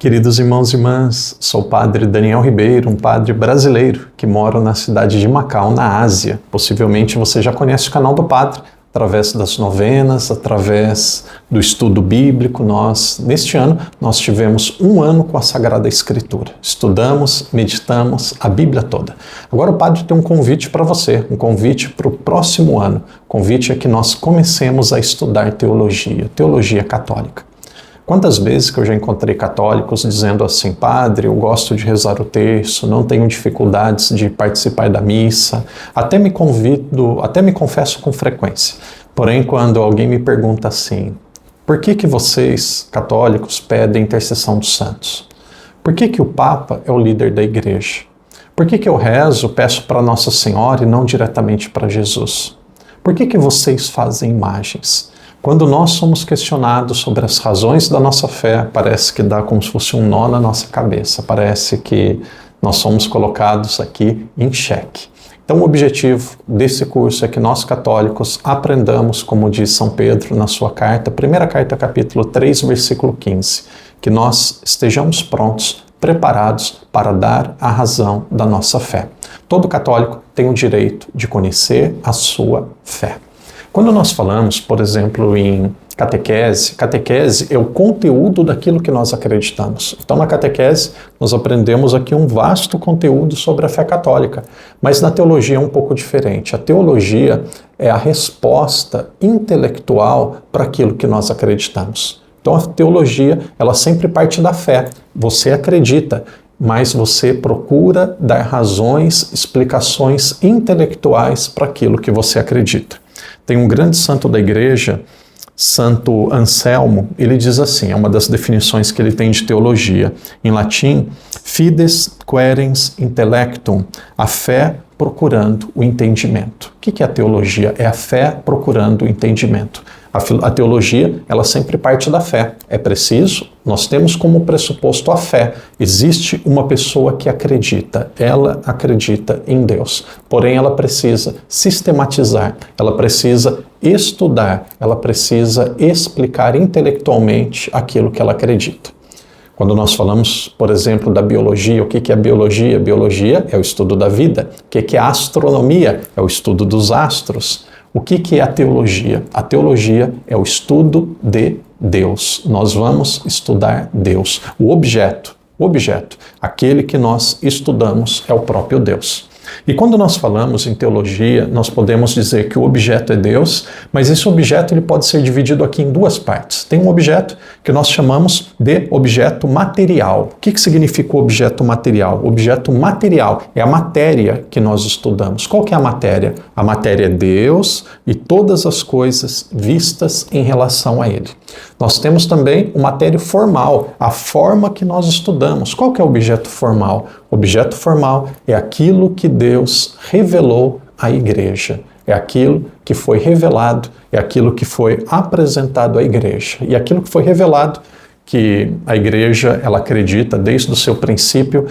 Queridos irmãos e irmãs, sou o padre Daniel Ribeiro, um padre brasileiro que mora na cidade de Macau, na Ásia. Possivelmente você já conhece o canal do padre, através das novenas, através do estudo bíblico. Neste ano, nós tivemos um ano com a Sagrada Escritura. Estudamos, meditamos a Bíblia toda. Agora o padre tem um convite para você, um convite para o próximo ano. O convite é que nós comecemos a estudar teologia católica. Quantas vezes que eu já encontrei católicos dizendo assim: padre, eu gosto de rezar o terço, não tenho dificuldades de participar da missa, até me confesso com frequência. Porém, quando alguém me pergunta assim: por que vocês, católicos, pedem intercessão dos santos? Por que o Papa é o líder da igreja? Por que eu rezo, peço para Nossa Senhora e não diretamente para Jesus? Por que vocês fazem imagens? Quando nós somos questionados sobre as razões da nossa fé, parece que dá como se fosse um nó na nossa cabeça, parece que nós somos colocados aqui em xeque. Então o objetivo desse curso é que nós católicos aprendamos, como diz São Pedro na sua carta, primeira carta, capítulo 3, versículo 15, que nós estejamos prontos, preparados para dar a razão da nossa fé. Todo católico tem o direito de conhecer a sua fé. Quando nós falamos, por exemplo, em catequese é o conteúdo daquilo que nós acreditamos. Então, na catequese, nós aprendemos aqui um vasto conteúdo sobre a fé católica, mas na teologia é um pouco diferente. A teologia é a resposta intelectual para aquilo que nós acreditamos. Então, a teologia, ela sempre parte da fé. Você acredita, mas você procura dar razões, explicações intelectuais para aquilo que você acredita. Tem um grande santo da igreja, Santo Anselmo, ele diz assim, é uma das definições que ele tem de teologia. Em latim, fides querens intellectum, a fé procurando o entendimento. O que é a teologia? É a fé procurando o entendimento. A teologia, ela sempre parte da fé. É preciso, nós temos como pressuposto a fé. Existe uma pessoa que acredita, ela acredita em Deus. Porém, ela precisa sistematizar, ela precisa estudar, ela precisa explicar intelectualmente aquilo que ela acredita. Quando nós falamos, por exemplo, da biologia, o que é biologia? Biologia é o estudo da vida. O que é astronomia? É o estudo dos astros. O que é a teologia? A teologia é o estudo de Deus. Nós vamos estudar Deus. O objeto, aquele que nós estudamos é o próprio Deus. E quando nós falamos em teologia, nós podemos dizer que o objeto é Deus, mas esse objeto ele pode ser dividido aqui em duas partes. Tem um objeto que nós chamamos de objeto material. O que significa o objeto material? O objeto material é a matéria que nós estudamos. Qual que é a matéria? A matéria é Deus e todas as coisas vistas em relação a Ele. Nós temos também o matéria formal, a forma que nós estudamos. Qual que é o objeto formal? O objeto formal é aquilo que Deus revelou à igreja. É aquilo que foi revelado, é aquilo que foi apresentado à igreja. E aquilo que foi revelado, que a igreja ela acredita desde o seu princípio,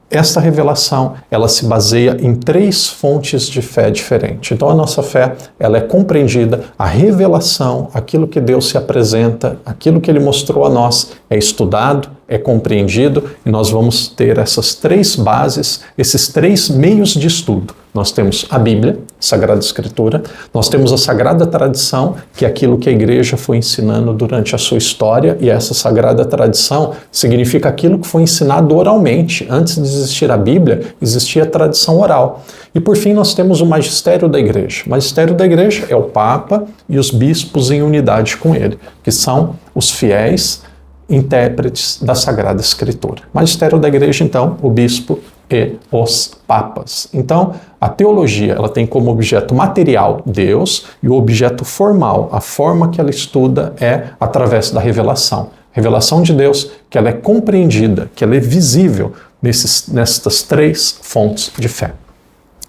esta revelação, ela se baseia em 3 fontes de fé diferentes. Então a nossa fé, ela é compreendida, a revelação, aquilo que Deus se apresenta, aquilo que Ele mostrou a nós, é estudado, é compreendido, e nós vamos ter essas 3 bases, esses 3 meios de estudo. Nós temos a Bíblia, Sagrada Escritura, nós temos a Sagrada Tradição, que é aquilo que a igreja foi ensinando durante a sua história, e essa Sagrada Tradição significa aquilo que foi ensinado oralmente. Antes de existir a Bíblia, existia a tradição oral. E por fim nós temos o magistério da igreja. O magistério da igreja é o Papa e os bispos em unidade com ele, que são os fiéis intérpretes da Sagrada Escritura. Magistério da igreja, então, o bispo e os papas. Então, a teologia, ela tem como objeto material Deus, e o objeto formal, a forma que ela estuda é através da revelação. Revelação de Deus, que ela é compreendida, que ela é visível nestas 3 fontes de fé.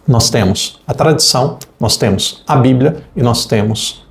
Nós temos a tradição, nós temos a Bíblia e nós temos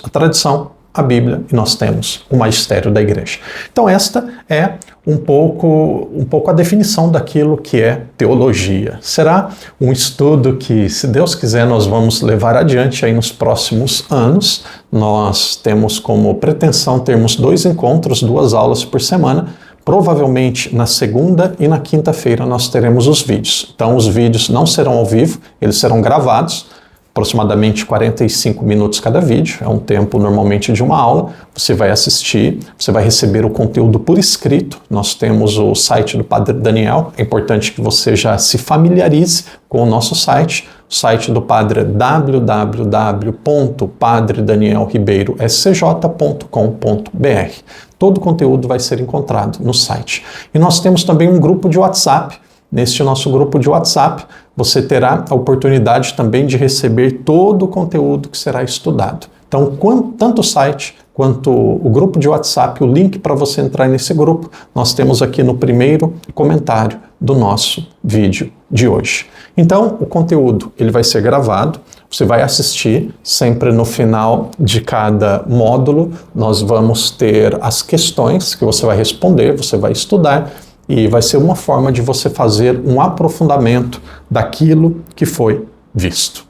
a tradição, a Bíblia e nós temos o magistério da igreja. Então esta é um pouco a definição daquilo que é teologia. Será um estudo que, se Deus quiser, nós vamos levar adiante aí nos próximos anos. Nós temos como pretensão termos 2 encontros, 2 aulas por semana. Provavelmente na segunda e na quinta-feira nós teremos os vídeos. Então os vídeos não serão ao vivo, eles serão gravados, aproximadamente 45 minutos cada vídeo, é um tempo normalmente de uma aula. Você vai assistir, você vai receber o conteúdo por escrito. Nós temos o site do Padre Daniel, é importante que você já se familiarize com o nosso site. O site do Padre é www.padredanielribeiroscj.com.br. Todo o conteúdo vai ser encontrado no site. E nós temos também um grupo de WhatsApp. Neste nosso grupo de WhatsApp, você terá a oportunidade também de receber todo o conteúdo que será estudado. Então, tanto o site quanto o grupo de WhatsApp, o link para você entrar nesse grupo, nós temos aqui no primeiro comentário do nosso vídeo de hoje. Então, o conteúdo ele vai ser gravado, você vai assistir, sempre no final de cada módulo, nós vamos ter as questões que você vai responder, você vai estudar, e vai ser uma forma de você fazer um aprofundamento daquilo que foi visto.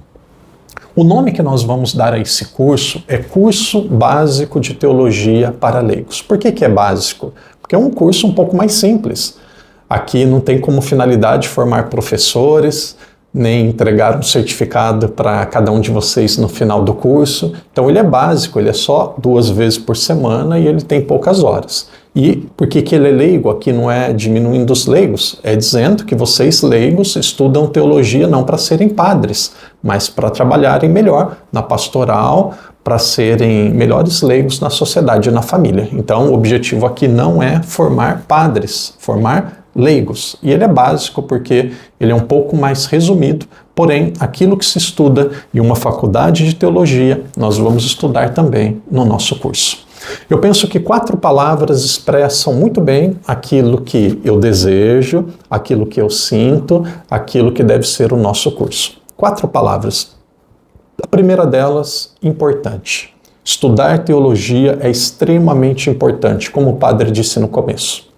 O nome que nós vamos dar a esse curso é Curso Básico de Teologia para Leigos. Por que é básico? Porque é um curso um pouco mais simples. Aqui não tem como finalidade formar professores, nem entregar um certificado para cada um de vocês no final do curso. Então ele é básico, ele é só 2 vezes por semana e ele tem poucas horas. E por que ele é leigo? Aqui não é diminuindo os leigos, é dizendo que vocês leigos estudam teologia não para serem padres, mas para trabalharem melhor na pastoral, para serem melhores leigos na sociedade e na família. Então o objetivo aqui não é formar padres, formar leigos. E ele é básico porque ele é um pouco mais resumido, porém aquilo que se estuda em uma faculdade de teologia, nós vamos estudar também no nosso curso. Eu penso que 4 palavras expressam muito bem aquilo que eu desejo, aquilo que eu sinto, aquilo que deve ser o nosso curso. 4 palavras. A primeira delas, importante. Estudar teologia é extremamente importante, como o padre disse no começo.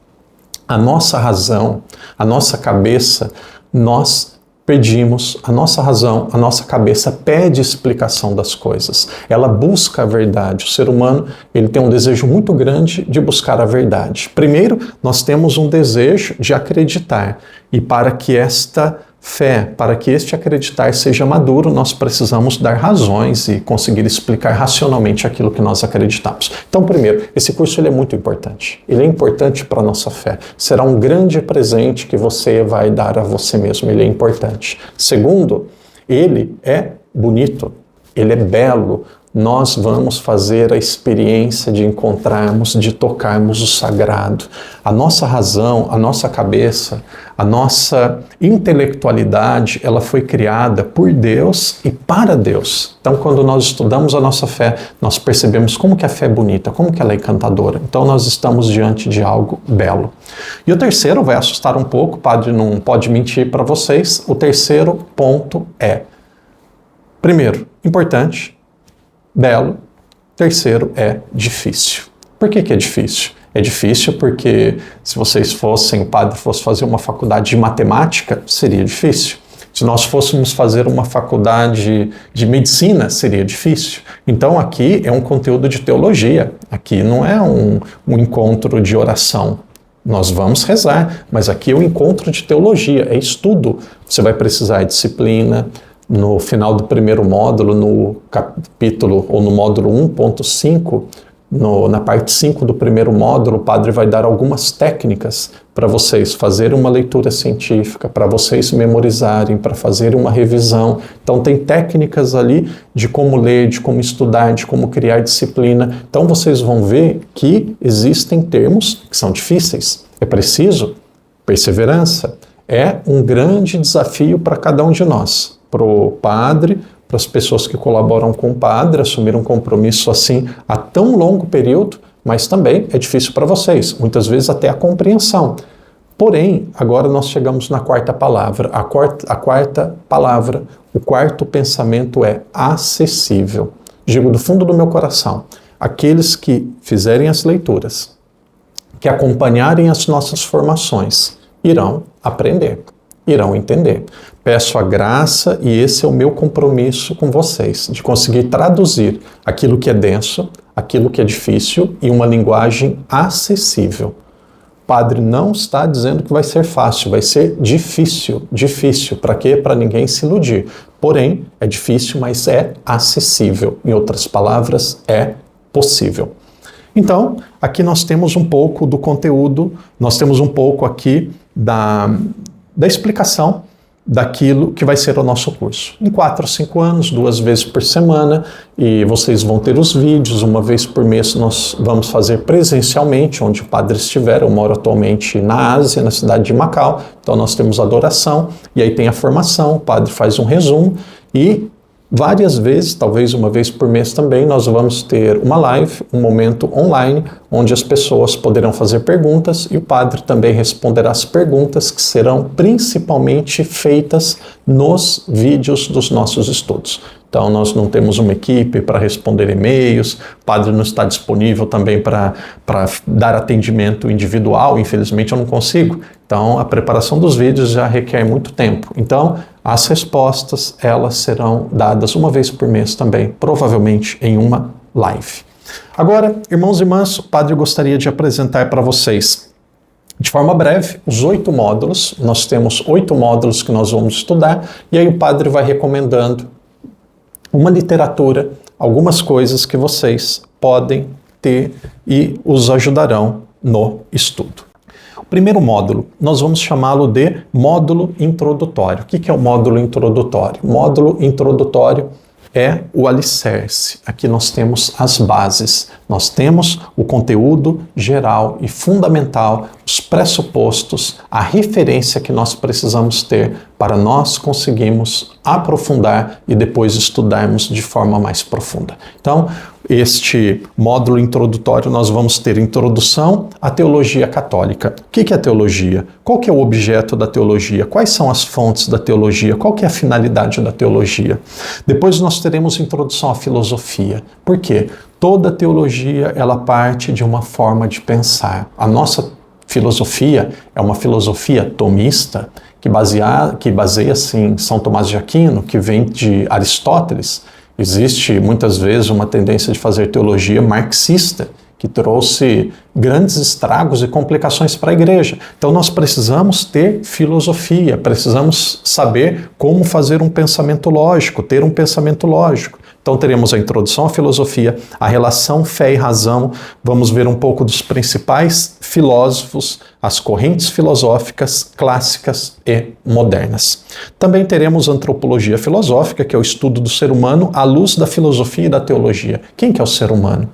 A nossa razão, a nossa cabeça, nós pedimos, a nossa razão, a nossa cabeça pede explicação das coisas. Ela busca a verdade. O ser humano, ele tem um desejo muito grande de buscar a verdade. Primeiro, nós temos um desejo de acreditar. E para que esta fé, para que este acreditar seja maduro, nós precisamos dar razões e conseguir explicar racionalmente aquilo que nós acreditamos. Então, primeiro, esse curso ele é muito importante. Ele é importante para a nossa fé. Será um grande presente que você vai dar a você mesmo. Ele é importante. Segundo, ele é bonito. Ele é belo. Nós vamos fazer a experiência de encontrarmos, de tocarmos o sagrado. A nossa razão, a nossa cabeça, a nossa intelectualidade, ela foi criada por Deus e para Deus. Então, quando nós estudamos a nossa fé, nós percebemos como que a fé é bonita, como que ela é encantadora. Então, nós estamos diante de algo belo. E o terceiro vai assustar um pouco, o padre não pode mentir para vocês. O terceiro ponto é, primeiro, importante, belo. Terceiro é difícil. Por que é difícil? É difícil porque se vocês fossem, o padre fosse fazer uma faculdade de matemática, seria difícil. Se nós fôssemos fazer uma faculdade de medicina, seria difícil. Então aqui é um conteúdo de teologia. Aqui não é um encontro de oração. Nós vamos rezar, mas aqui é um encontro de teologia, é estudo. Você vai precisar de disciplina. No final do primeiro módulo, no capítulo ou no módulo 1.5, na parte 5 do primeiro módulo, o padre vai dar algumas técnicas para vocês fazerem uma leitura científica, para vocês memorizarem, para fazerem uma revisão. Então tem técnicas ali de como ler, de como estudar, de como criar disciplina. Então vocês vão ver que existem termos que são difíceis. É preciso perseverança. É um grande desafio para cada um de nós. Para o padre, para as pessoas que colaboram com o padre, assumir um compromisso assim a tão longo período, mas também é difícil para vocês, muitas vezes até a compreensão. Porém, agora nós chegamos na quarta palavra. A quarta palavra, o quarto pensamento é acessível. Digo do fundo do meu coração, aqueles que fizerem as leituras, que acompanharem as nossas formações, irão aprender, irão entender. Peço a graça, e esse é o meu compromisso com vocês, de conseguir traduzir aquilo que é denso, aquilo que é difícil, em uma linguagem acessível. O Padre não está dizendo que vai ser fácil, vai ser difícil. Difícil, para quê? Para ninguém se iludir. Porém, é difícil, mas é acessível. Em outras palavras, é possível. Então, aqui nós temos um pouco do conteúdo, nós temos um pouco aqui da explicação daquilo que vai ser o nosso curso. Em 4 ou 5 anos, 2 vezes por semana, e vocês vão ter os vídeos, 1 vez por mês nós vamos fazer presencialmente, onde o Padre estiver. Eu moro atualmente na Ásia, na cidade de Macau, então nós temos adoração, e aí tem a formação, o Padre faz um resumo, e várias vezes, talvez 1 vez por mês também, nós vamos ter uma live, um momento online, onde as pessoas poderão fazer perguntas e o Padre também responderá as perguntas que serão principalmente feitas nos vídeos dos nossos estudos. Então, nós não temos uma equipe para responder e-mails, o Padre não está disponível também para dar atendimento individual, infelizmente eu não consigo. Então, a preparação dos vídeos já requer muito tempo. Então, as respostas, elas serão dadas 1 vez por mês também, provavelmente em uma live. Agora, irmãos e irmãs, o Padre gostaria de apresentar para vocês, de forma breve, os 8 módulos. Nós temos 8 módulos que nós vamos estudar, e aí o Padre vai recomendando uma literatura, algumas coisas que vocês podem ter e os ajudarão no estudo. O primeiro módulo, nós vamos chamá-lo de módulo introdutório. O que é o módulo introdutório? O módulo introdutório é o alicerce. Aqui nós temos as bases, nós temos o conteúdo geral e fundamental, os pressupostos, a referência que nós precisamos ter para nós conseguirmos aprofundar e depois estudarmos de forma mais profunda. Então, este módulo introdutório nós vamos ter introdução à teologia católica. O que é a teologia? Qual que é o objeto da teologia? Quais são as fontes da teologia? Qual que é a finalidade da teologia? Depois nós teremos introdução à filosofia. Por quê? Toda teologia, ela parte de uma forma de pensar. A nossa filosofia é uma filosofia tomista, que baseia-se em São Tomás de Aquino, que vem de Aristóteles. Existe muitas vezes uma tendência de fazer teologia marxista, que trouxe grandes estragos e complicações para a igreja. Então nós precisamos ter filosofia, precisamos saber como fazer um pensamento lógico, ter um pensamento lógico. Então teremos a introdução à filosofia, a relação fé e razão, vamos ver um pouco dos principais filósofos, as correntes filosóficas clássicas e modernas. Também teremos antropologia filosófica, que é o estudo do ser humano à luz da filosofia e da teologia. Quem que é o ser humano?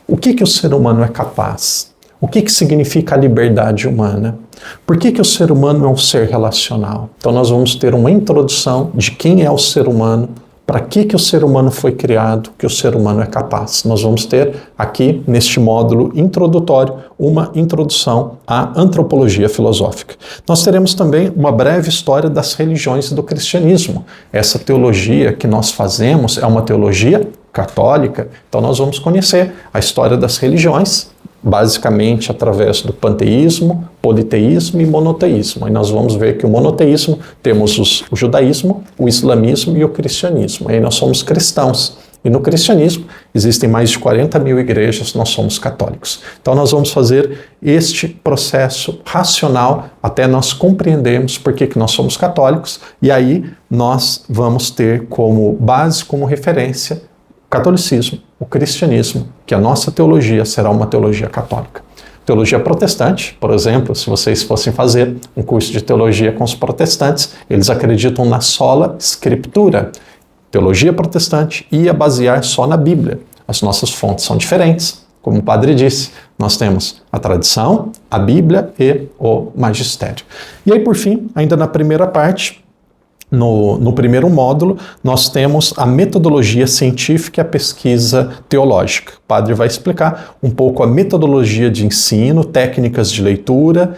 O que o ser humano é capaz? O que significa a liberdade humana? Por que o ser humano é um ser relacional? Então nós vamos ter uma introdução de quem é o ser humano, para que o ser humano foi criado, que o ser humano é capaz. Nós vamos ter aqui, neste módulo introdutório, uma introdução à antropologia filosófica. Nós teremos também uma breve história das religiões e do cristianismo. Essa teologia que nós fazemos é uma teologia católica, então nós vamos conhecer a história das religiões, basicamente através do panteísmo, politeísmo e monoteísmo. Aí nós vamos ver que o monoteísmo, temos o judaísmo, o islamismo e o cristianismo. Aí nós somos cristãos. E no cristianismo existem mais de 40 mil igrejas, nós somos católicos. Então nós vamos fazer este processo racional até nós compreendermos por que nós somos católicos, e aí nós vamos ter como base, como referência, o catolicismo, o cristianismo, que a nossa teologia será uma teologia católica. Teologia protestante, por exemplo, se vocês fossem fazer um curso de teologia com os protestantes, eles acreditam na sola scriptura. Teologia protestante ia basear só na Bíblia. As nossas fontes são diferentes. Como o Padre disse, nós temos a tradição, a Bíblia e o magistério. E aí, por fim, ainda na primeira parte, no primeiro módulo, nós temos a metodologia científica e a pesquisa teológica. O Padre vai explicar um pouco a metodologia de ensino, técnicas de leitura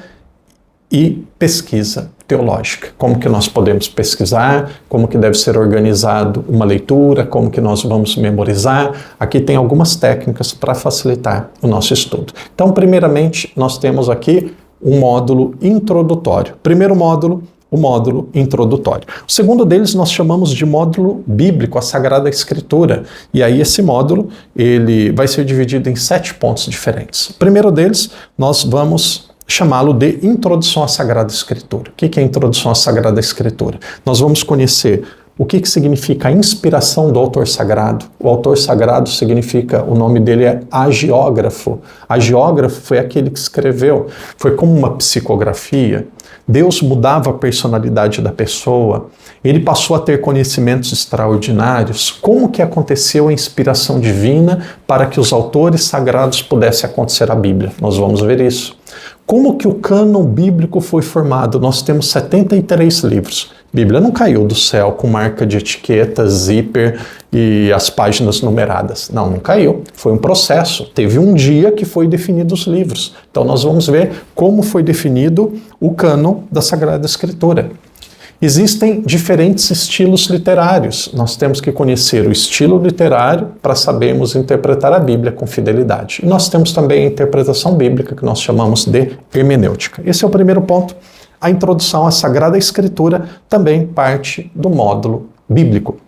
e pesquisa teológica. Como que nós podemos pesquisar, como que deve ser organizado uma leitura, como que nós vamos memorizar. Aqui tem algumas técnicas para facilitar o nosso estudo. Então, primeiramente, nós temos aqui um módulo introdutório. Primeiro módulo, o módulo introdutório. O segundo deles nós chamamos de módulo bíblico, a Sagrada Escritura. E aí esse módulo, ele vai ser dividido em 7 pontos diferentes. O primeiro deles, nós vamos chamá-lo de Introdução à Sagrada Escritura. O que é Introdução à Sagrada Escritura? Nós vamos conhecer o que significa a inspiração do autor sagrado. O autor sagrado significa, o nome dele é agiógrafo. Agiógrafo foi aquele que escreveu, foi como uma psicografia. Deus mudava a personalidade da pessoa, ele passou a ter conhecimentos extraordinários. Como que aconteceu a inspiração divina para que os autores sagrados pudessem acontecer a Bíblia? Nós vamos ver isso. Como que o cânon bíblico foi formado? Nós temos 73 livros. A Bíblia não caiu do céu com marca de etiqueta, zíper e as páginas numeradas. Não caiu. Foi um processo. Teve um dia que foi definido os livros. Então nós vamos ver como foi definido o cânon da Sagrada Escritura. Existem diferentes estilos literários. Nós temos que conhecer o estilo literário para sabermos interpretar a Bíblia com fidelidade. E nós temos também a interpretação bíblica, que nós chamamos de hermenêutica. Esse é o primeiro ponto. A introdução à Sagrada Escritura também parte do módulo bíblico.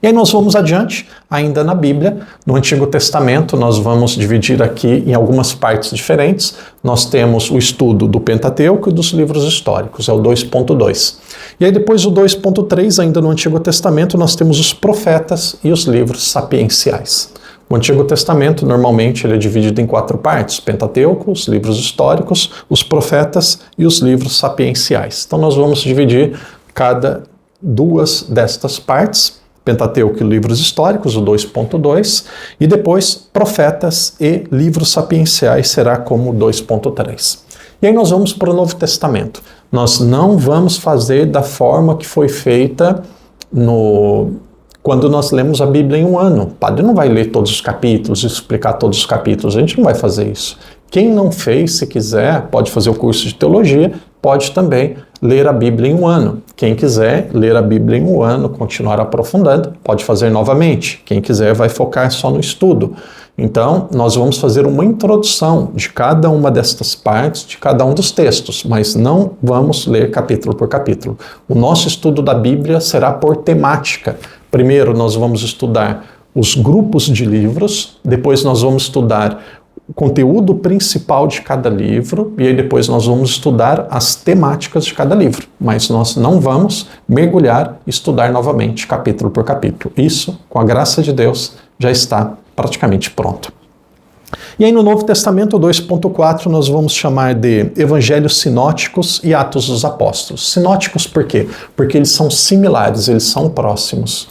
E aí nós vamos adiante, ainda na Bíblia, no Antigo Testamento, nós vamos dividir aqui em algumas partes diferentes. Nós temos o estudo do Pentateuco e dos livros históricos, é o 2.2. E aí depois o 2.3, ainda no Antigo Testamento, nós temos os profetas e os livros sapienciais. O Antigo Testamento, normalmente, ele é dividido em 4 partes: Pentateuco, os livros históricos, os profetas e os livros sapienciais. Então nós vamos dividir cada 2 destas partes, Pentateuco e livros históricos, o 2.2, e depois profetas e livros sapienciais será como o 2.3. E aí nós vamos para o Novo Testamento. Nós não vamos fazer da forma que foi feita quando nós lemos a Bíblia em um ano. O padre não vai ler todos os capítulos, explicar todos os capítulos, a gente não vai fazer isso. Quem não fez, se quiser, pode fazer o curso de teologia, pode também ler a Bíblia em um ano. Quem quiser ler a Bíblia em um ano, continuar aprofundando, pode fazer novamente. Quem quiser vai focar só no estudo. Então, nós vamos fazer uma introdução de cada uma destas partes, de cada um dos textos, mas não vamos ler capítulo por capítulo. O nosso estudo da Bíblia será por temática. Primeiro, nós vamos estudar os grupos de livros, depois nós vamos estudar o conteúdo principal de cada livro, e aí depois nós vamos estudar as temáticas de cada livro, mas nós não vamos mergulhar e estudar novamente capítulo por capítulo. Isso, com a graça de Deus, já está praticamente pronto. E aí no Novo Testamento, 2.4, nós vamos chamar de Evangelhos Sinóticos e Atos dos Apóstolos. Sinóticos por quê? Porque eles são similares, eles são próximos.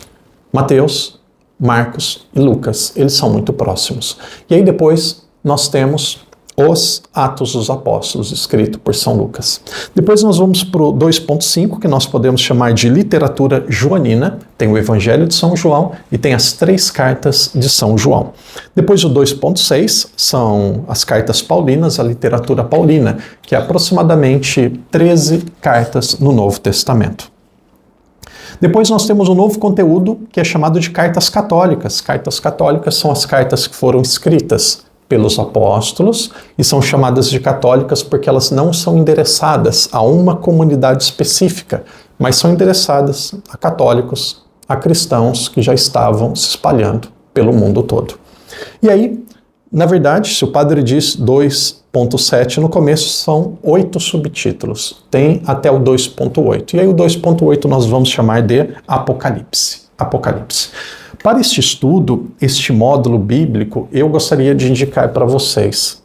Mateus, Marcos e Lucas, eles são muito próximos. E aí depois nós temos os Atos dos Apóstolos, escrito por São Lucas. Depois nós vamos para o 2.5, que nós podemos chamar de literatura joanina. Tem o Evangelho de São João e tem as 3 cartas de São João. Depois o 2.6 são as cartas paulinas, a literatura paulina, que é aproximadamente 13 cartas no Novo Testamento. Depois nós temos um novo conteúdo que é chamado de cartas católicas. Cartas católicas são as cartas que foram escritas pelos apóstolos e são chamadas de católicas porque elas não são endereçadas a uma comunidade específica, mas são endereçadas a católicos, a cristãos que já estavam se espalhando pelo mundo todo. E aí, na verdade, se o padre diz 2.7 no começo, são 8 subtítulos. Tem até o 2.8. E aí o 2.8 nós vamos chamar de Apocalipse. Apocalipse. Para este estudo, este módulo bíblico, eu gostaria de indicar para vocês.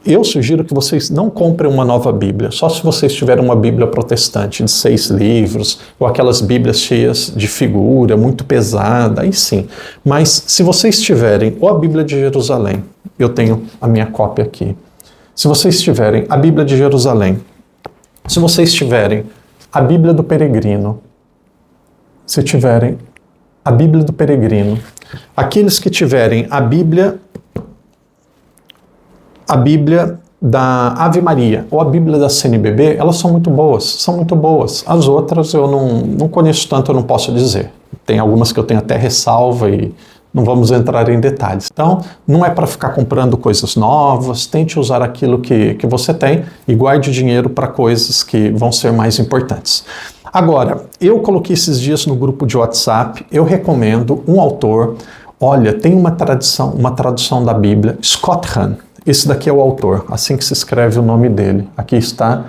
Eu sugiro que vocês não comprem uma nova Bíblia, só se vocês tiverem uma Bíblia protestante de 6 livros, ou aquelas Bíblias cheias de figura, muito pesada, aí sim. Mas se vocês tiverem ou a Bíblia de Jerusalém, eu tenho a minha cópia aqui. Se vocês tiverem a Bíblia de Jerusalém, se vocês tiverem a Bíblia do Peregrino, se tiverem a Bíblia do Peregrino, aqueles que tiverem a Bíblia da Ave Maria ou a Bíblia da CNBB, elas são muito boas. As outras eu não conheço tanto, eu não posso dizer. Tem algumas que eu tenho até ressalva e não vamos entrar em detalhes. Então, não é para ficar comprando coisas novas, tente usar aquilo que você tem e guarde o dinheiro para coisas que vão ser mais importantes. Agora, eu coloquei esses dias no grupo de WhatsApp, eu recomendo um autor. Olha, tem uma tradução da Bíblia, Scott Hahn. Esse daqui é o autor, assim que se escreve o nome dele. Aqui está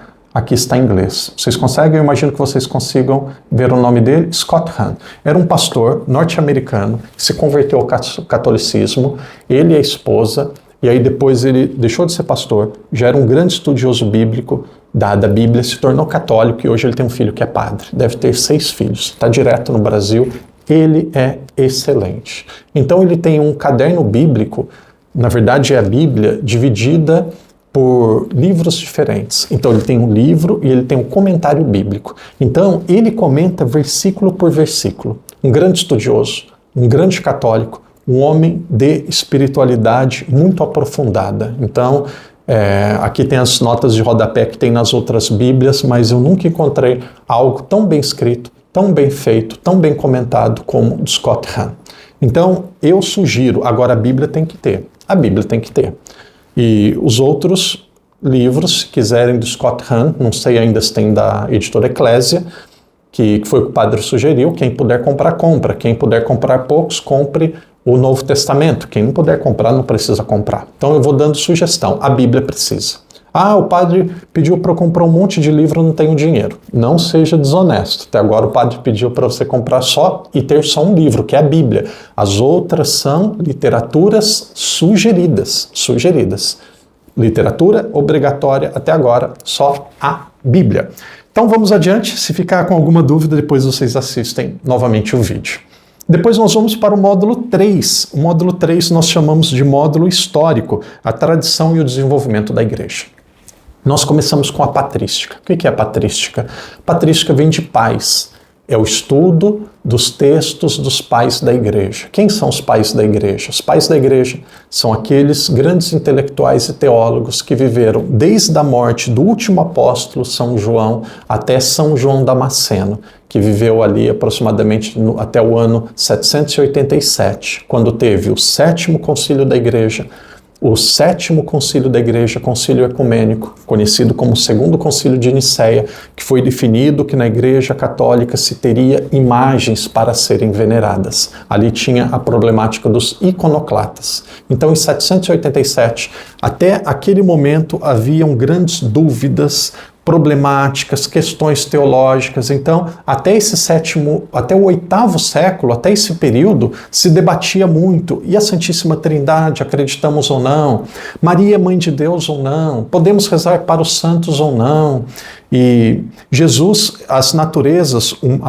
em inglês. Vocês conseguem? Eu imagino que vocês consigam ver o nome dele. Scott Hahn. Era um pastor norte-americano que se converteu ao catolicismo, ele e a esposa, e aí depois ele deixou de ser pastor, já era um grande estudioso bíblico da Bíblia, se tornou católico e hoje ele tem um filho que é padre. Deve ter 6 filhos. Está direto no Brasil. Ele é excelente. Então ele tem um caderno bíblico. Na verdade, é a Bíblia dividida por livros diferentes. Então, ele tem um livro e ele tem um comentário bíblico. Então, ele comenta versículo por versículo. Um grande estudioso, um grande católico, um homem de espiritualidade muito aprofundada. Então, aqui tem as notas de rodapé que tem nas outras Bíblias, mas eu nunca encontrei algo tão bem escrito, tão bem feito, tão bem comentado como o de Scott Hahn. Então, eu sugiro, agora a Bíblia tem que ter. A Bíblia tem que ter. E os outros livros, se quiserem, do Scott Hahn, não sei ainda se tem da editora Eclésia, que foi o que o padre sugeriu, quem puder comprar, compra. Quem puder comprar poucos, compre o Novo Testamento. Quem não puder comprar, não precisa comprar. Então eu vou dando sugestão, a Bíblia precisa. Ah, o padre pediu para eu comprar um monte de livro, não tenho dinheiro. Não seja desonesto. Até agora o padre pediu para você comprar só e ter só um livro, que é a Bíblia. As outras são literaturas sugeridas. Literatura obrigatória até agora, só a Bíblia. Então vamos adiante. Se ficar com alguma dúvida, depois vocês assistem novamente o vídeo. Depois nós vamos para o módulo 3. O módulo 3 nós chamamos de módulo histórico, a tradição e o desenvolvimento da igreja. Nós começamos com a patrística. O que é a patrística? Patrística vem de pais. É o estudo dos textos dos pais da igreja. Quem são os pais da igreja? Os pais da igreja são aqueles grandes intelectuais e teólogos que viveram desde a morte do último apóstolo, São João, até São João Damasceno, que viveu ali aproximadamente até o ano 787, quando teve o 7º concílio da igreja, o 7º concílio da igreja, concílio ecumênico, conhecido como o 2º concílio de Nicéia, que foi definido que na igreja católica se teria imagens para serem veneradas. Ali tinha a problemática dos iconoclastas. Então, em 787, até aquele momento, haviam grandes dúvidas, problemáticas, questões teológicas. Então, até o 8º século, até esse período, se debatia muito. E a Santíssima Trindade, acreditamos ou não? Maria, Mãe de Deus ou não? Podemos rezar para os santos ou não? E Jesus, a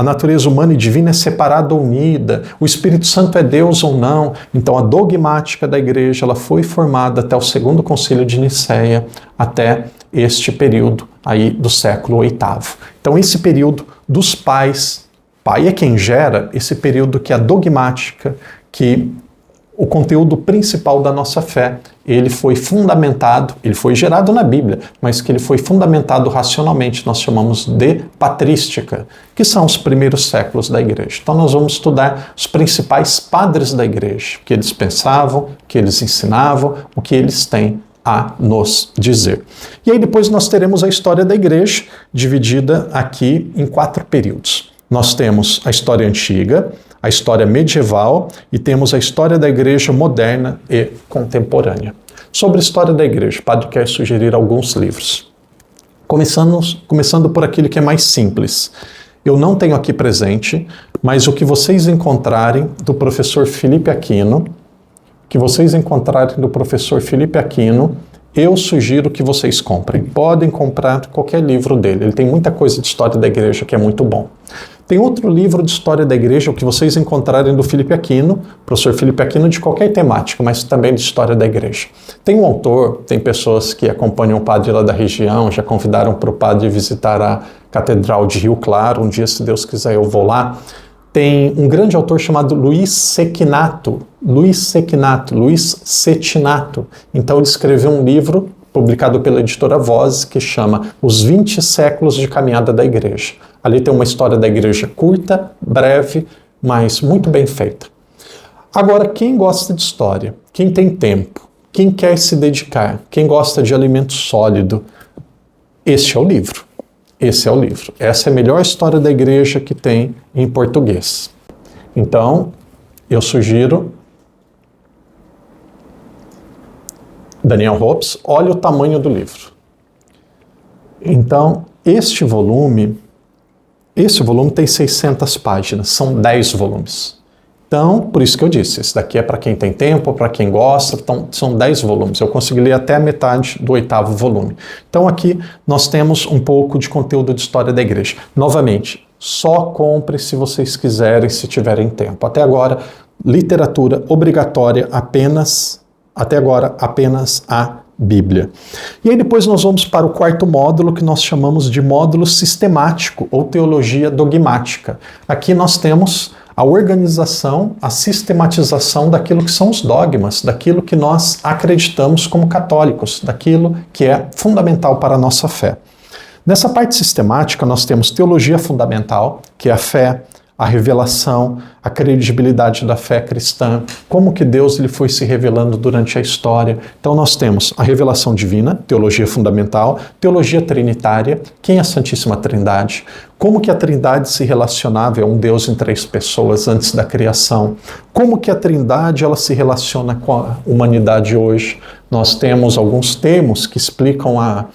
natureza humana e divina é separada ou unida. O Espírito Santo é Deus ou não? Então, a dogmática da igreja ela foi formada até o 2º concílio de Nicéia, até este período aí do século VIII. Então, esse período dos pais, pai é quem gera esse período que a dogmática, que o conteúdo principal da nossa fé, ele foi fundamentado, ele foi gerado na Bíblia, mas que ele foi fundamentado racionalmente, nós chamamos de patrística, que são os primeiros séculos da igreja. Então nós vamos estudar os principais padres da igreja, o que eles pensavam, o que eles ensinavam, o que eles têm a nos dizer. E aí depois nós teremos a história da igreja, dividida aqui em 4 períodos. Nós temos a história antiga, a história medieval e temos a história da igreja moderna e contemporânea. Sobre a história da igreja, o padre quer sugerir alguns livros. Começando por aquele que é mais simples. Eu não tenho aqui presente, mas o que vocês encontrarem do professor Felipe Aquino, eu sugiro que vocês comprem. Podem comprar qualquer livro dele. Ele tem muita coisa de história da igreja que é muito bom. Tem outro livro de história da igreja, o que vocês encontrarem do Felipe Aquino, professor Felipe Aquino, de qualquer temática, mas também de história da igreja. Tem um autor, tem pessoas que acompanham o padre lá da região, já convidaram para o padre visitar a Catedral de Rio Claro. Um dia, se Deus quiser, eu vou lá. Tem um grande autor chamado Luiz Cecchinato. Então ele escreveu um livro publicado pela editora Voz, que chama Os 20 Séculos de Caminhada da Igreja. Ali tem uma história da igreja curta, breve, mas muito bem feita. Agora, quem gosta de história, quem tem tempo, quem quer se dedicar, quem gosta de alimento sólido, este é o livro. Esse é o livro. Essa é a melhor história da igreja que tem em português. Então, eu sugiro Daniel Hopes, olha o tamanho do livro. Então, esse volume tem 600 páginas, são 10 volumes. Então, por isso que eu disse, esse daqui é para quem tem tempo, para quem gosta, então são 10 volumes. Eu consegui ler até a metade do 8º volume. Então aqui nós temos um pouco de conteúdo de história da igreja. Novamente, só compre se vocês quiserem, se tiverem tempo. Até agora, literatura obrigatória até agora apenas a Bíblia. E aí depois nós vamos para o 4º módulo, que nós chamamos de módulo sistemático ou teologia dogmática. Aqui nós temos a organização, a sistematização daquilo que são os dogmas, daquilo que nós acreditamos como católicos, daquilo que é fundamental para a nossa fé. Nessa parte sistemática nós temos teologia fundamental, que é a fé, a revelação, a credibilidade da fé cristã, como que Deus lhe foi se revelando durante a história. Então nós temos a revelação divina, teologia fundamental, teologia trinitária, quem é a Santíssima Trindade, como que a Trindade se relacionava a um Deus em 3 pessoas antes da criação, como que a Trindade ela se relaciona com a humanidade hoje. Nós temos alguns termos que explicam a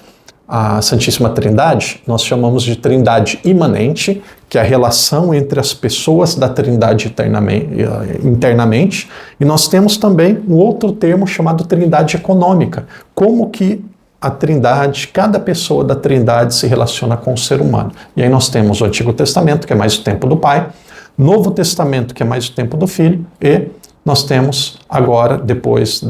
Santíssima Trindade, nós chamamos de Trindade imanente, que é a relação entre as pessoas da Trindade internamente, e nós temos também um outro termo chamado Trindade econômica, como que a Trindade, cada pessoa da Trindade se relaciona com o ser humano. E aí nós temos o Antigo Testamento, que é mais o tempo do Pai, Novo Testamento, que é mais o tempo do Filho, e nós temos agora, depois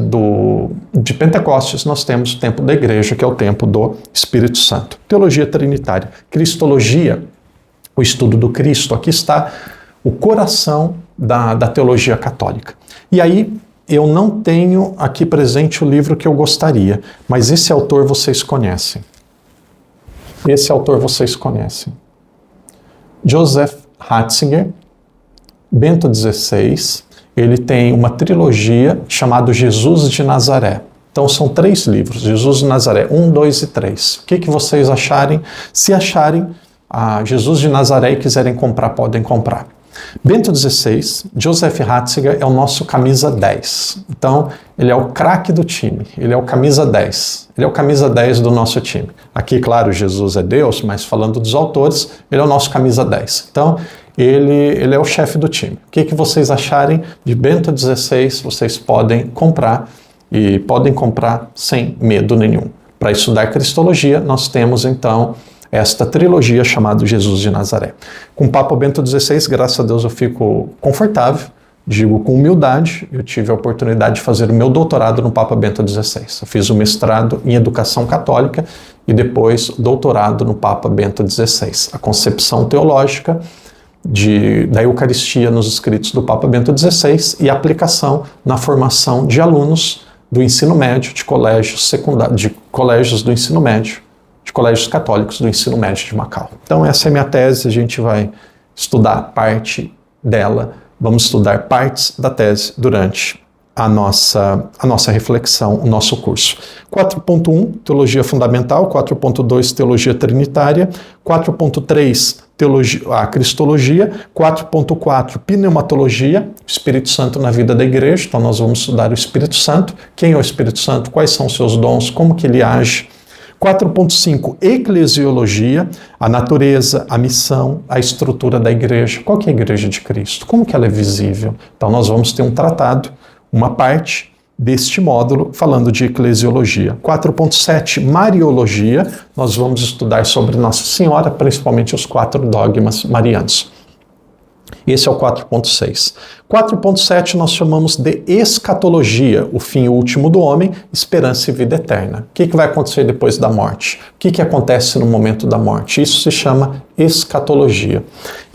de Pentecostes, nós temos o tempo da igreja, que é o tempo do Espírito Santo. Teologia trinitária. Cristologia, o estudo do Cristo. Aqui está o coração da teologia católica. E aí, eu não tenho aqui presente o livro que eu gostaria, mas esse autor vocês conhecem. Joseph Ratzinger, Bento XVI, ele tem uma trilogia chamada Jesus de Nazaré. Então são 3 livros, Jesus de Nazaré, 1, 2 e 3. O que vocês acharem? Se acharem Jesus de Nazaré e quiserem comprar, podem comprar. Bento XVI, Joseph Ratzinger é o nosso camisa 10. Então, ele é o craque do time, ele é o camisa 10. Ele é o camisa 10 do nosso time. Aqui, claro, Jesus é Deus, mas falando dos autores, ele é o nosso camisa 10. Então, ele é o chefe do time. O que vocês acharem de Bento XVI, vocês podem comprar, e podem comprar sem medo nenhum. Para estudar Cristologia, nós temos então esta trilogia chamada Jesus de Nazaré. Com o Papa Bento XVI, graças a Deus eu fico confortável, digo com humildade, eu tive a oportunidade de fazer o meu doutorado no Papa Bento XVI. Eu fiz o mestrado em Educação Católica e depois doutorado no Papa Bento XVI. A concepção teológica da Eucaristia nos escritos do Papa Bento XVI e a aplicação na formação de alunos do ensino médio, de colégios secundários, de colégios do ensino médio, de colégios católicos do ensino médio de Macau. Então essa é a minha tese, a gente vai estudar parte dela, vamos estudar partes da tese durante a nossa reflexão, o nosso curso. 4.1, Teologia Fundamental, 4.2, Teologia Trinitária, 4.3, a Cristologia, 4.4, Pneumatologia, Espírito Santo na vida da igreja, então nós vamos estudar o Espírito Santo, quem é o Espírito Santo, quais são os seus dons, como que ele age. 4.5, Eclesiologia, a natureza, a missão, a estrutura da igreja, qual que é a igreja de Cristo, como que ela é visível. Então nós vamos ter um tratado, uma parte deste módulo falando de eclesiologia. 4.7, Mariologia, nós vamos estudar sobre Nossa Senhora, principalmente os 4 dogmas marianos. Esse é o 4.6. 4.7 nós chamamos de escatologia, o fim último do homem, esperança e vida eterna. O que vai acontecer depois da morte? O que acontece no momento da morte? Isso se chama escatologia.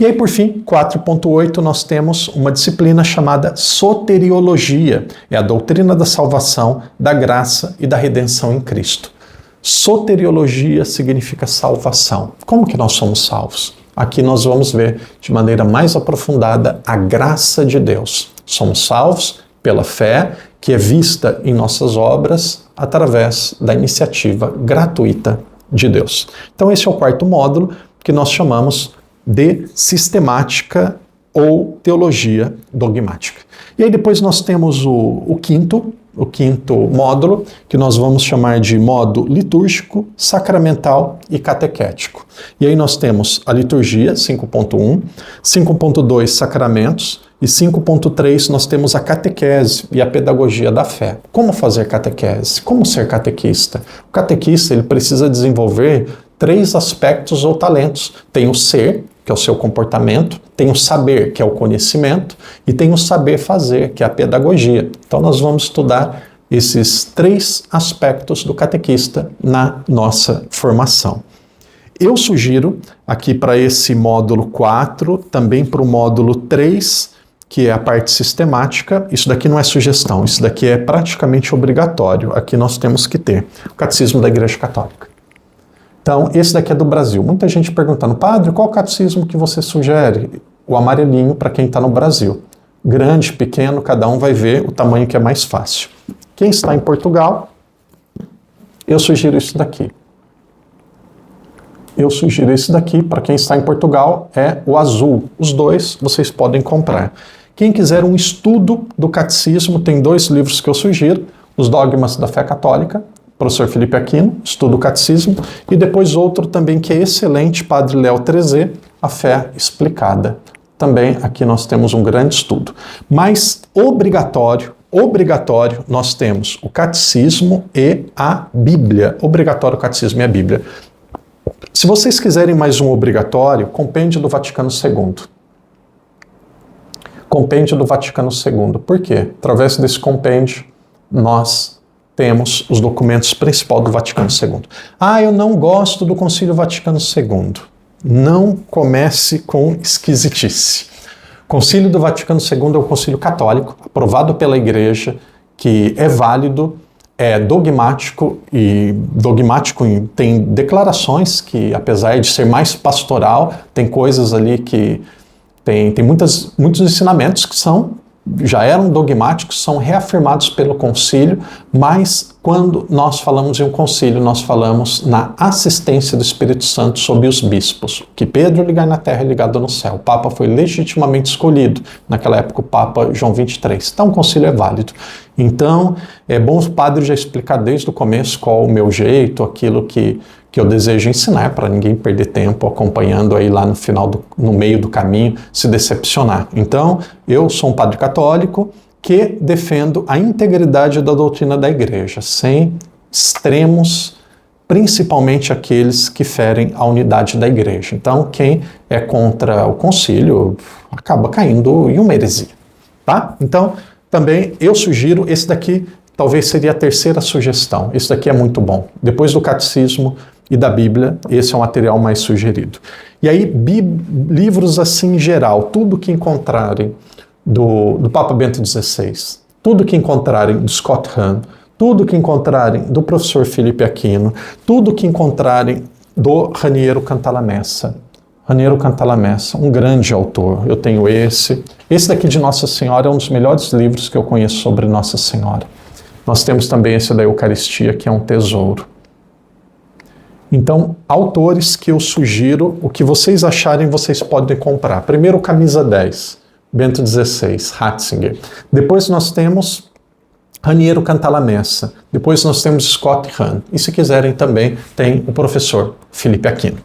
E aí, por fim, 4.8, nós temos uma disciplina chamada soteriologia. É a doutrina da salvação, da graça e da redenção em Cristo. Soteriologia significa salvação. Como que nós somos salvos? Aqui nós vamos ver de maneira mais aprofundada a graça de Deus. Somos salvos pela fé, que é vista em nossas obras através da iniciativa gratuita de Deus. Então esse é o quarto módulo que nós chamamos de sistemática ou teologia dogmática. E aí depois nós temos o quinto módulo, que nós vamos chamar de modo litúrgico, sacramental e catequético. E aí nós temos a liturgia, 5.1, 5.2, sacramentos, e 5.3 nós temos a catequese e a pedagogia da fé. Como fazer catequese? Como ser catequista? O catequista ele precisa desenvolver 3 aspectos ou talentos. Tem o ser, que é o seu comportamento, tem o saber, que é o conhecimento, e tem o saber fazer, que é a pedagogia. Então nós vamos estudar esses 3 aspectos do catequista na nossa formação. Eu sugiro aqui para esse módulo 4, também para o módulo 3, que é a parte sistemática. Isso daqui não é sugestão, isso daqui é praticamente obrigatório. Aqui nós temos que ter o Catecismo da Igreja Católica. Então, esse daqui é do Brasil. Muita gente perguntando, padre, qual catecismo que você sugere? O amarelinho para quem está no Brasil. Grande, pequeno, cada um vai ver o tamanho que é mais fácil. Quem está em Portugal, eu sugiro isso daqui. Eu sugiro esse daqui, para quem está em Portugal, é o azul. Os dois vocês podem comprar. Quem quiser um estudo do catecismo, tem 2 livros que eu sugiro. Os Dogmas da Fé Católica, professor Felipe Aquino, Estudo do Catecismo, e depois outro também que é excelente, Padre Léo Trezé, A Fé Explicada. Também aqui nós temos um grande estudo. Mas obrigatório, nós temos o Catecismo e a Bíblia. Obrigatório o Catecismo e a Bíblia. Se vocês quiserem mais um obrigatório, Compêndio do Vaticano II. Compêndio do Vaticano II. Por quê? Através desse compêndio, nós temos os documentos principais do Vaticano II. Ah, eu não gosto do Concílio Vaticano II. Não comece com esquisitice. O Concílio do Vaticano II é um concílio católico, aprovado pela Igreja, que é válido, é dogmático e tem declarações que, apesar de ser mais pastoral, tem coisas ali que tem muitos ensinamentos que já eram dogmáticos, são reafirmados pelo concílio, mas quando nós falamos em um concílio, nós falamos na assistência do Espírito Santo sobre os bispos. O que Pedro ligar na terra é ligado no céu. O Papa foi legitimamente escolhido, naquela época o Papa João XXIII. Então o concílio é válido. Então é bom o padre já explicar desde o começo qual o meu jeito, aquilo que eu desejo ensinar, para ninguém perder tempo acompanhando aí lá no meio do caminho, se decepcionar. Então, eu sou um padre católico que defendo a integridade da doutrina da Igreja, sem extremos, principalmente aqueles que ferem a unidade da Igreja. Então, quem é contra o concílio acaba caindo em uma heresia, tá? Então, também eu sugiro, esse daqui talvez seria a terceira sugestão. Esse daqui é muito bom. Depois do Catecismo e da Bíblia, esse é o material mais sugerido. E aí, livros assim em geral, tudo que encontrarem do Papa Bento XVI, tudo que encontrarem do Scott Hahn, tudo que encontrarem do professor Felipe Aquino, tudo que encontrarem do Raniero Cantalamessa. Raniero Cantalamessa, um grande autor. Eu tenho esse. Esse daqui de Nossa Senhora é um dos melhores livros que eu conheço sobre Nossa Senhora. Nós temos também esse da Eucaristia, que é um tesouro. Então, autores que eu sugiro, o que vocês acharem, vocês podem comprar. Primeiro, Camisa 10, Bento XVI, Ratzinger. Depois nós temos Raniero Cantalamessa. Depois nós temos Scott Hahn. E se quiserem também, tem o professor Felipe Aquino.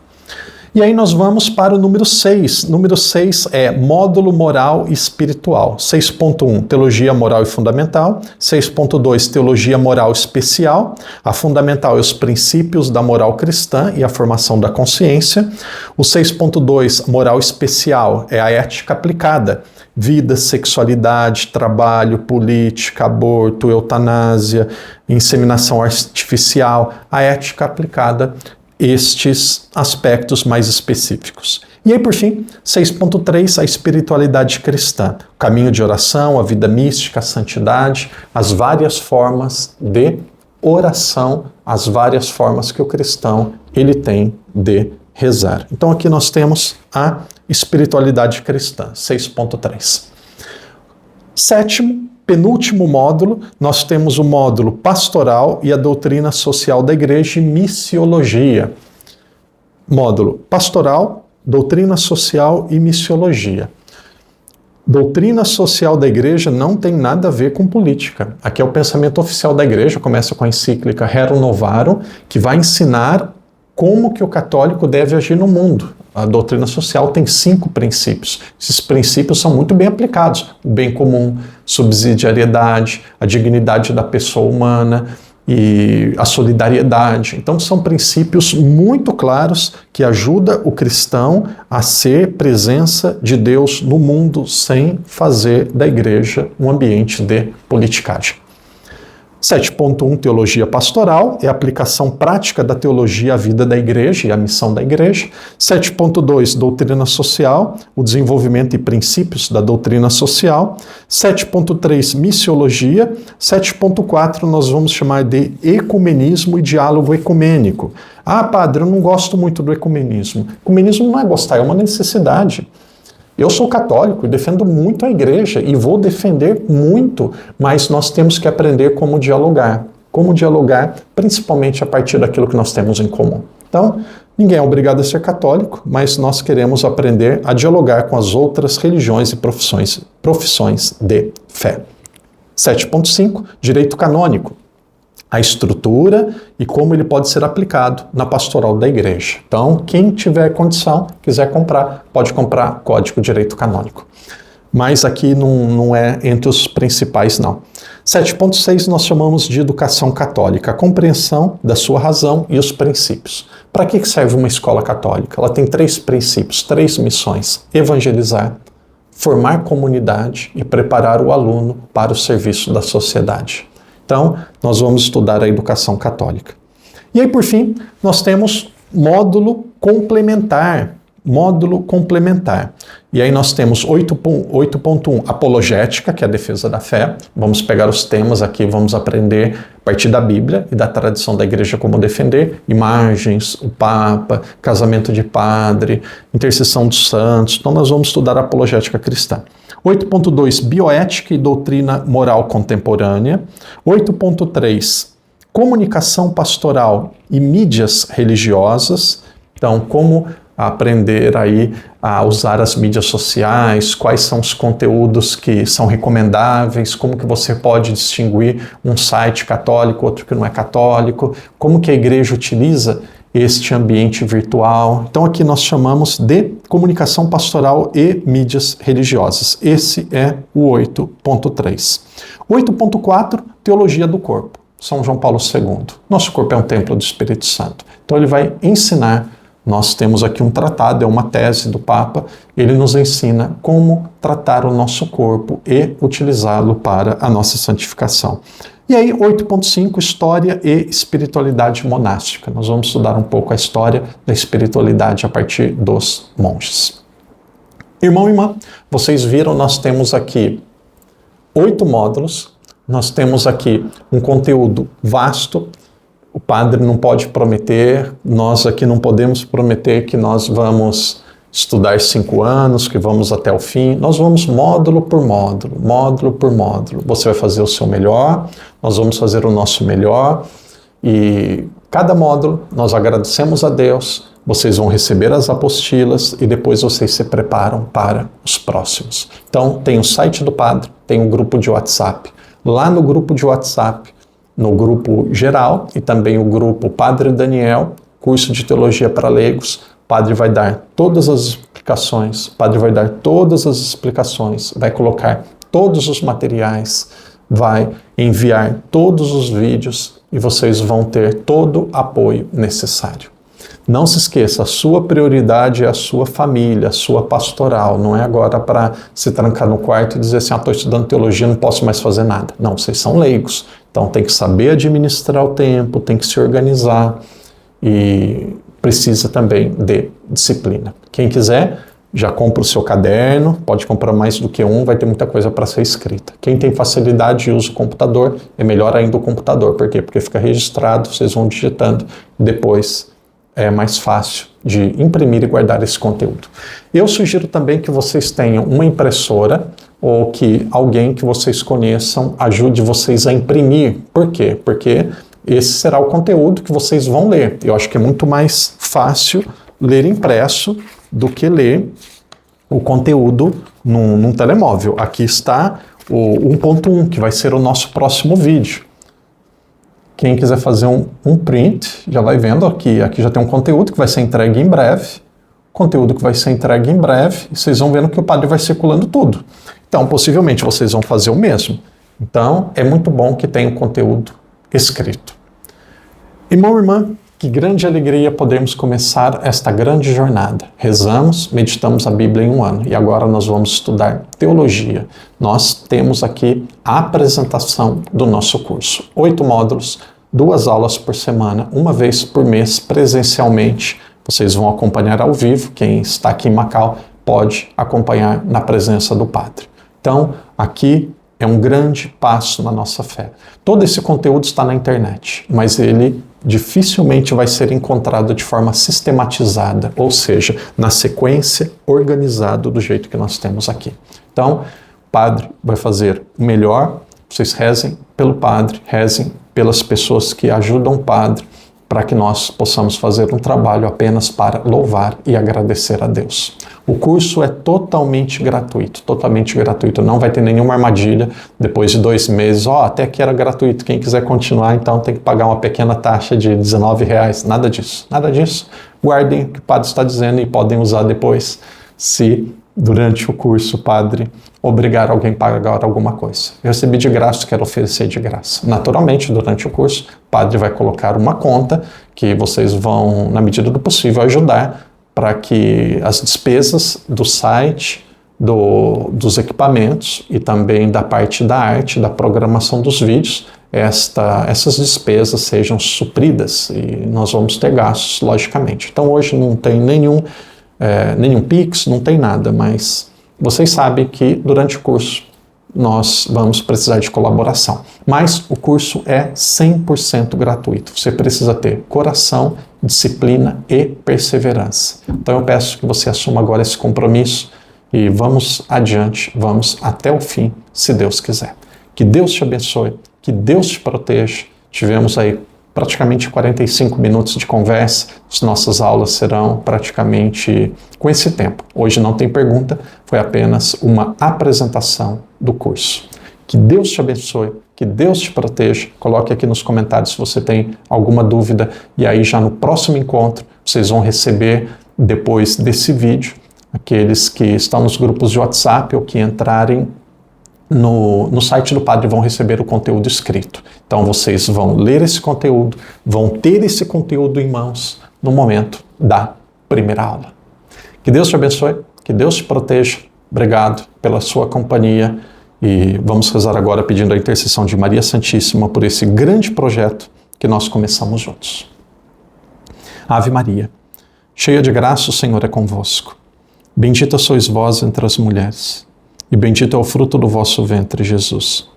E aí nós vamos para o número 6. Número 6 é Módulo Moral e Espiritual. 6.1, Teologia Moral e Fundamental. 6.2, Teologia Moral Especial. A fundamental é os princípios da moral cristã e a formação da consciência. O 6.2, Moral Especial, é a ética aplicada. Vida, sexualidade, trabalho, política, aborto, eutanásia, inseminação artificial. A ética aplicada estes aspectos mais específicos. E aí, por fim, 6.3, a espiritualidade cristã, o caminho de oração, a vida mística, a santidade, as várias formas de oração as várias formas que o cristão ele tem de rezar. Então aqui nós temos a espiritualidade cristã, 6.3. Sétimo, penúltimo módulo, nós temos o módulo pastoral e a doutrina social da igreja e missiologia. Módulo pastoral, doutrina social e missiologia. Doutrina social da igreja não tem nada a ver com política. Aqui é o pensamento oficial da igreja, começa com a encíclica Rerum Novarum, que vai ensinar como que o católico deve agir no mundo. A doutrina social tem 5 princípios. Esses princípios são muito bem aplicados. O bem comum, subsidiariedade, a dignidade da pessoa humana e a solidariedade. Então são princípios muito claros que ajudam o cristão a ser presença de Deus no mundo sem fazer da igreja um ambiente de politicagem. 7.1, teologia pastoral, é a aplicação prática da teologia à vida da igreja e à missão da igreja. 7.2, doutrina social, o desenvolvimento e princípios da doutrina social. 7.3, missiologia. 7.4, nós vamos chamar de ecumenismo e diálogo ecumênico. Ah, padre, eu não gosto muito do ecumenismo. Ecumenismo não é gostar, é uma necessidade. Eu sou católico e defendo muito a igreja e vou defender muito, mas nós temos que aprender como dialogar. Como dialogar, principalmente a partir daquilo que nós temos em comum. Então, ninguém é obrigado a ser católico, mas nós queremos aprender a dialogar com as outras religiões e profissões de fé. 7.5, direito canônico. A estrutura e como ele pode ser aplicado na pastoral da igreja. Então, quem tiver condição, quiser comprar, pode comprar Código de Direito Canônico. Mas aqui não é entre os principais, não. 7.6 nós chamamos de educação católica, a compreensão da sua razão e os princípios. Para que serve uma escola católica? Ela tem 3 princípios, 3 missões: evangelizar, formar comunidade e preparar o aluno para o serviço da sociedade. Então, nós vamos estudar a educação católica. E aí, por fim, nós temos módulo complementar. Módulo complementar. E aí nós temos 8.1, apologética, que é a defesa da fé. Vamos pegar os temas aqui, vamos aprender a partir da Bíblia e da tradição da igreja como defender. Imagens, o Papa, casamento de padre, intercessão dos santos. Então nós vamos estudar a apologética cristã. 8.2, bioética e doutrina moral contemporânea. 8.3, comunicação pastoral e mídias religiosas. Então, como aprender aí a usar as mídias sociais, quais são os conteúdos que são recomendáveis, como que você pode distinguir um site católico, outro que não é católico, como que a igreja utiliza este ambiente virtual. Então aqui nós chamamos de comunicação pastoral e mídias religiosas. Esse é o 8.3. 8.4, teologia do corpo. São João Paulo II. Nosso corpo é um templo do Espírito Santo. Então ele vai ensinar. Nós temos aqui um tratado, é uma tese do Papa, ele nos ensina como tratar o nosso corpo e utilizá-lo para a nossa santificação. E aí, 8.5, história e espiritualidade monástica. Nós vamos estudar um pouco a história da espiritualidade a partir dos monges. Irmão e irmã, vocês viram, nós temos aqui 8 módulos, nós temos aqui um conteúdo vasto. O padre não pode prometer, nós aqui não podemos prometer que nós vamos estudar 5 anos, que vamos até o fim. Nós vamos módulo por módulo, módulo por módulo. Você vai fazer o seu melhor, nós vamos fazer o nosso melhor. E cada módulo nós agradecemos a Deus, vocês vão receber as apostilas e depois vocês se preparam para os próximos. Então tem o site do padre, tem o grupo de WhatsApp. Lá no grupo de WhatsApp, no grupo geral e também o grupo Padre Daniel, curso de teologia para leigos, o padre vai dar todas as explicações, o padre vai dar todas as explicações, vai colocar todos os materiais, vai enviar todos os vídeos e vocês vão ter todo o apoio necessário. Não se esqueça, a sua prioridade é a sua família, a sua pastoral. Não é agora para se trancar no quarto e dizer assim, estou estudando teologia, não posso mais fazer nada. Não, vocês são leigos. Então tem que saber administrar o tempo, tem que se organizar e precisa também de disciplina. Quem quiser, já compra o seu caderno, pode comprar mais do que um, vai ter muita coisa para ser escrita. Quem tem facilidade e usa o computador, é melhor ainda o computador. Por quê? Porque fica registrado, vocês vão digitando, depois é mais fácil de imprimir e guardar esse conteúdo. Eu sugiro também que vocês tenham uma impressora ou que alguém que vocês conheçam ajude vocês a imprimir. Por quê? Porque esse será o conteúdo que vocês vão ler. Eu acho que é muito mais fácil ler impresso do que ler o conteúdo num telemóvel. Aqui está o 1.1, que vai ser o nosso próximo vídeo. Quem quiser fazer um print, já vai vendo aqui. Aqui já tem um conteúdo que vai ser entregue em breve. Conteúdo que vai ser entregue em breve. E vocês vão vendo que o padre vai circulando tudo. Então, possivelmente, vocês vão fazer o mesmo. Então, é muito bom que tenha o conteúdo escrito. Irmão, irmã, que grande alegria podermos começar esta grande jornada. Rezamos, meditamos a Bíblia em um ano e agora nós vamos estudar teologia. Nós temos aqui a apresentação do nosso curso. 8 módulos, 2 aulas por semana, uma vez por mês presencialmente. Vocês vão acompanhar ao vivo. Quem está aqui em Macau pode acompanhar na presença do padre. Então, aqui é um grande passo na nossa fé. Todo esse conteúdo está na internet, mas ele dificilmente vai ser encontrado de forma sistematizada, ou seja, na sequência, organizado do jeito que nós temos aqui. Então, o padre vai fazer o melhor, vocês rezem pelo padre, rezem pelas pessoas que ajudam o padre, para que nós possamos fazer um trabalho apenas para louvar e agradecer a Deus. O curso é totalmente gratuito, não vai ter nenhuma armadilha depois de 2 meses, até que era gratuito, quem quiser continuar então tem que pagar uma pequena taxa de R$19, nada disso. Guardem o que o padre está dizendo e podem usar depois, se durante o curso o padre obrigar alguém a pagar alguma coisa. Eu recebi de graça, quero oferecer de graça. Naturalmente, durante o curso, o padre vai colocar uma conta que vocês vão, na medida do possível, ajudar para que as despesas do site, dos equipamentos e também da parte da arte, da programação dos vídeos, essas despesas sejam supridas e nós vamos ter gastos, logicamente. Então hoje não tem nenhum Pix, não tem nada, mas vocês sabem que durante o curso nós vamos precisar de colaboração. Mas o curso é 100% gratuito. Você precisa ter coração, disciplina e perseverança. Então eu peço que você assuma agora esse compromisso e vamos adiante, vamos até o fim, se Deus quiser. Que Deus te abençoe, que Deus te proteja. Tivemos aí praticamente 45 minutos de conversa. As nossas aulas serão praticamente com esse tempo. Hoje não tem pergunta, foi apenas uma apresentação do curso. Que Deus te abençoe, que Deus te proteja. Coloque aqui nos comentários se você tem alguma dúvida e aí já no próximo encontro vocês vão receber, depois desse vídeo, aqueles que estão nos grupos de WhatsApp ou que entrarem no site do padre vão receber o conteúdo escrito. Então vocês vão ler esse conteúdo, vão ter esse conteúdo em mãos no momento da primeira aula. Que Deus te abençoe, que Deus te proteja. Obrigado pela sua companhia e vamos rezar agora pedindo a intercessão de Maria Santíssima por esse grande projeto que nós começamos juntos. Ave Maria, cheia de graça, o Senhor é convosco. Bendita sois vós entre as mulheres, e bendito é o fruto do vosso ventre, Jesus.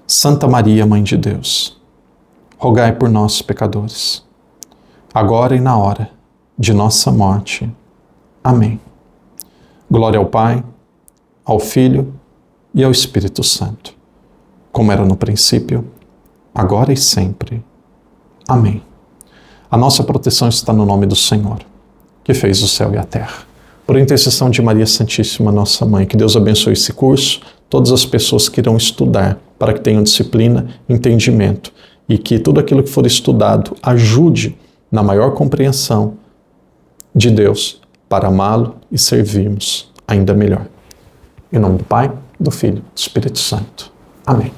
Santa Maria, Mãe de Deus, rogai por nós, pecadores, agora e na hora de nossa morte. Amém. Glória ao Pai, ao Filho e ao Espírito Santo, como era no princípio, agora e sempre. Amém. A nossa proteção está no nome do Senhor, que fez o céu e a terra. Por intercessão de Maria Santíssima, nossa Mãe, que Deus abençoe esse curso, todas as pessoas que irão estudar, para que tenham disciplina, entendimento, e que tudo aquilo que for estudado ajude na maior compreensão de Deus, para amá-lo e servirmos ainda melhor. Em nome do Pai, do Filho e do Espírito Santo. Amém.